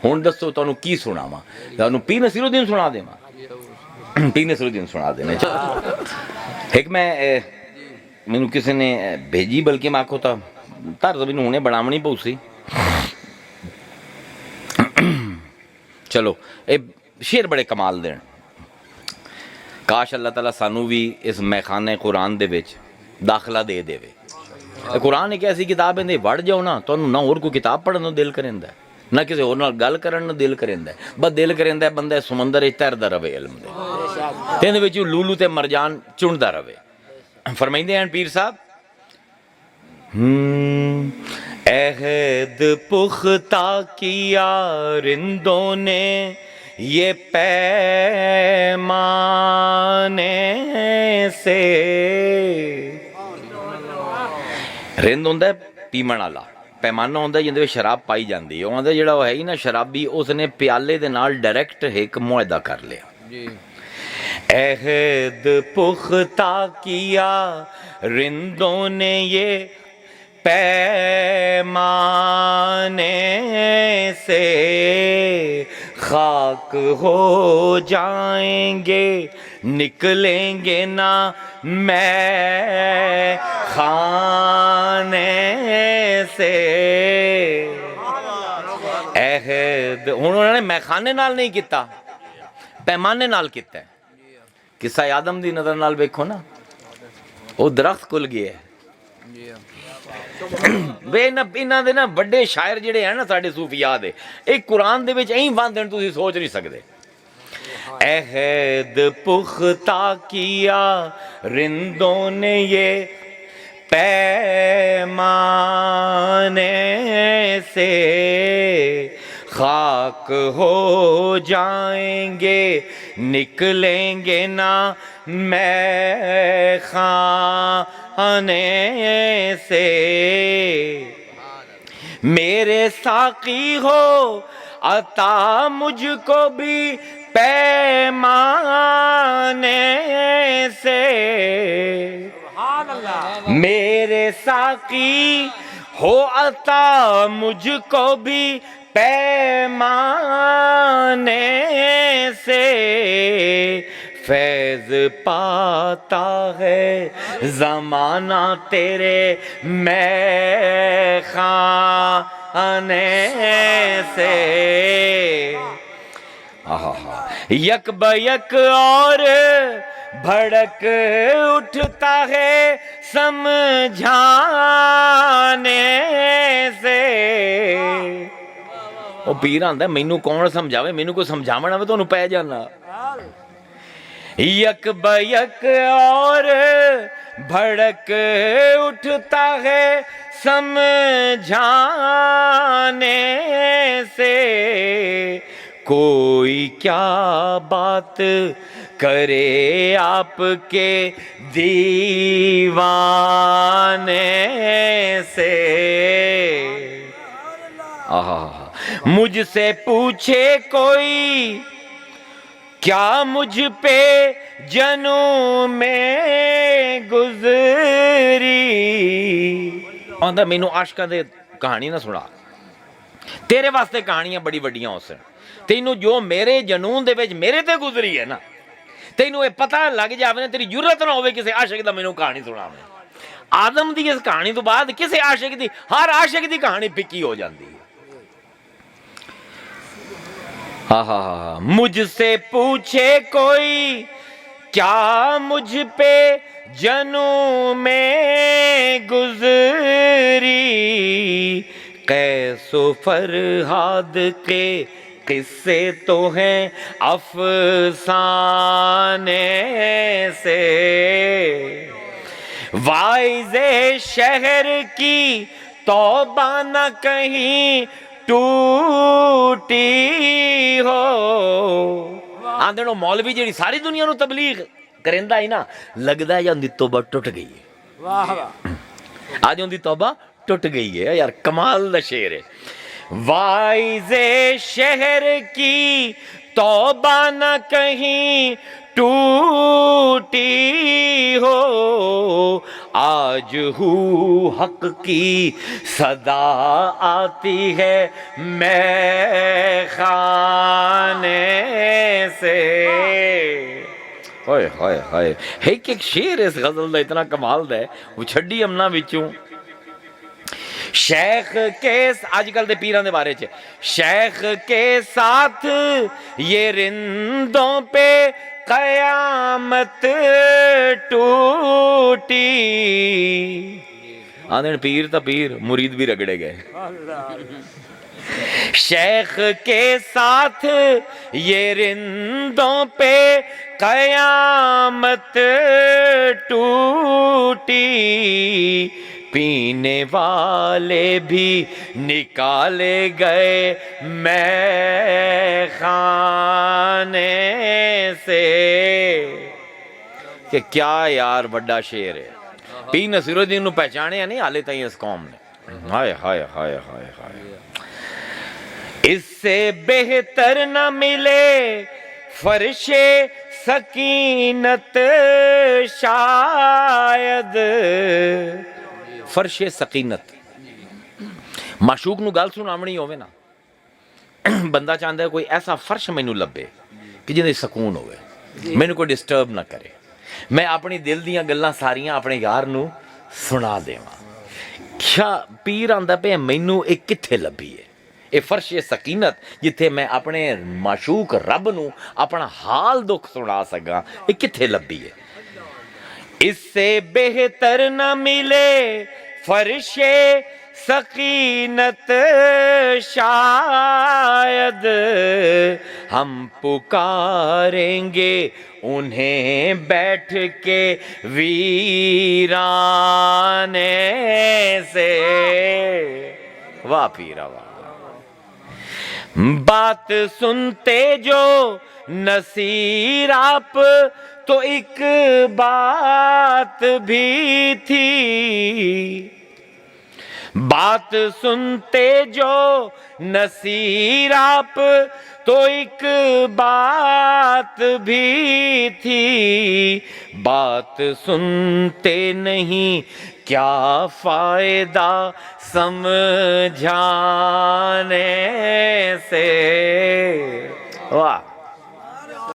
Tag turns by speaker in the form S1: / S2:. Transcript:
S1: ہوں دسو تمہیں کی سناواں؟ تمہیں پیر نصیرالدین سنا دیواں؟ پیر نصیرالدین سنا دینا۔ ایک میں مینوں کسی نے بھیجی، بلکہ میں آکھو تا طرز مینوں ہنے بناونی پؤ سی۔ چلو اے شعر بڑے کمال دین، کاش اللہ تعالیٰ سانو بھی اس میخانے قرآن دے وچ داخلہ دے دے وے۔ قرآن ایک ایسی کتاب ہے وڑ جاؤ نا تو نہ اور کوئی کتاب پڑھن نو دل کریندا ہے، نہ کسی اور نال گل کرن نو دل کریندا ہے، بس دل کریندا ہے بندہ سمندر وچ تیردا رہے علم دے، تے دے وچ لولو تے مرجان چندا رہے۔ فرمائندے ہیں پیر صاحب، عہد پختہ کیا رندوں نے یہ پیمانے سے۔ رند ہوندا ہے پیمن والا، پیمانہ ہوندا ہے جندے وچ شراب پائی جاندی ہے۔ وہ آندا جڑا ہے ہی نا شرابی، اس نے پیالے دے نال ڈائریکٹ ایک معاہدہ کر لیا۔ عہد پختہ کیا رندوں نے یہ پیمانے سے، خاک ہو جائیں گے نکلیں گے نہ میں خانے سے۔ عہد ہن انہوں نے میخانے نال نہیں کیتا، پیمانے نال کیتا ہے۔ قصہ آدم دی نظر نال ویکھو نا، وہ درخت کھل گیا ہے۔ انہاں دے نا بڑے شاعر جڑے ہیں نا ساڈے صوفیاء دے، ایک قرآن دے وچ این باندھن تسی سوچ نہیں سکدے۔ عہد پختہ کیا رندوں نے یہ پیمانے سے، خاک ہو جائیں گے نکلیں گے نہ میں خانے سے۔ میرے ساقی ہو عطا مجھ کو بھی پیمانے سے، میرے ساقی ہو عطا مجھ کو بھی پیمانے سے۔ فیض پاتا ہے زمانہ تیرے میں خانے سے۔ یک بیک اور بھڑک اٹھتا ہے سمجھانے سے۔ وہ پیر آندا ہے مینوں کون سمجھاوے، مینوں کوئی سمجھاونا ہوے تانوں پے جانا۔ یک بیک اور بھڑک اٹھتا ہے سمجھانے سے، کوئی کیا بات کرے آپ کے دیوانے سے۔ مجھ سے پوچھے کوئی کیا مجھ پہ جنوں میں گزری، آندا مینوں عاشقاں دے کہانی نہ سنا، تیرے واسطے کہانیاں بڑی وڈیاں ہو سن، تینوں جو میرے جنون دے وچ میرے تے گزری ہے نا، تینوں یہ پتہ لگ جاوے نا، تیری جرت نہ ہوئے کسی عاشق دا مینوں کہانی سناویں۔ آدم دی اس کہانی تو بعد کسی عاشق دی، ہر عاشق دی کہانی پکی ہو جاندی ہے۔ مجھ سے پوچھے کوئی کیا مجھ پہ جنوں میں گزری، قیس و فرہاد کے قصے تو ہیں افسانے سے، وائز شہر کی توبہ نہ کہیں ٹوٹی ہو۔ آندھنوں مولوی جیڑی ساری دنیا نو تبلیغ کریندا ہی نا، لگدا ہے جان دی توبہ ٹوٹ گئی ہے، آج ان دی توبہ ٹوٹ گئی ہے۔ یار کمال دا شعر ہے۔ وائز شہر کی توبہ نہ کہیں ٹوٹی ہو، آج ہو حق کی صدا آتی ہے میں خانے سے. ہوئے ہوئے ہوئے ایک شیر اس غزل دا اتنا کمال دا ہے وہ چھڑی امنا وچوں. شیخ کے آج کل دے پیران دے بارے چھے شیخ کے ساتھ یہ رندوں پہ قیامت ٹوٹی. آندھن پیر تا پیر مرید بھی رگڑے گئے. شیخ کے ساتھ یہ رندوں پہ قیامت ٹوٹی. پینے والے بھی نکالے گئے میں خانے سے. کہ کیا یار بڑا شعر ہے. پیر نصیر الدین نو پہچانے نہیں حالے تائیں اس قوم نے. ہائے ہائے ہائے ہائے ہائے. اس سے بہتر نہ ملے فرش سکینت شاید. فرش سکینت معشوق نو گل سناونی ہوئے نا بندہ چاہتا ہے کوئی ایسا فرش مینوں لبے کہ جن سکون ہوئے مینوں کوئی ڈسٹرب نہ کرے. میں اپنی دل دیاں گلاں ساریاں اپنے یار نو سنا دیواں. کیا پیر آندا پہ مینوں ایک کتھے لبھی ہے اے فرش سکینت جتھے میں اپنے معشوق رب نو اپنا حال دکھ سنا سکاں اے کتھے لبھی ہے. اس سے بہتر نہ ملے فرش سکینت شاید. ہم پکاریں گے انہیں بیٹھ کے ویرانے سے. واہ پیرا واہ. بات سنتے جو نصیر آپ تو ایک بات بھی تھی. بات سنتے جو نصیر آپ تو ایک بات بھی تھی. بات سنتے نہیں کیا فائدہ سمجھانے سے. واہ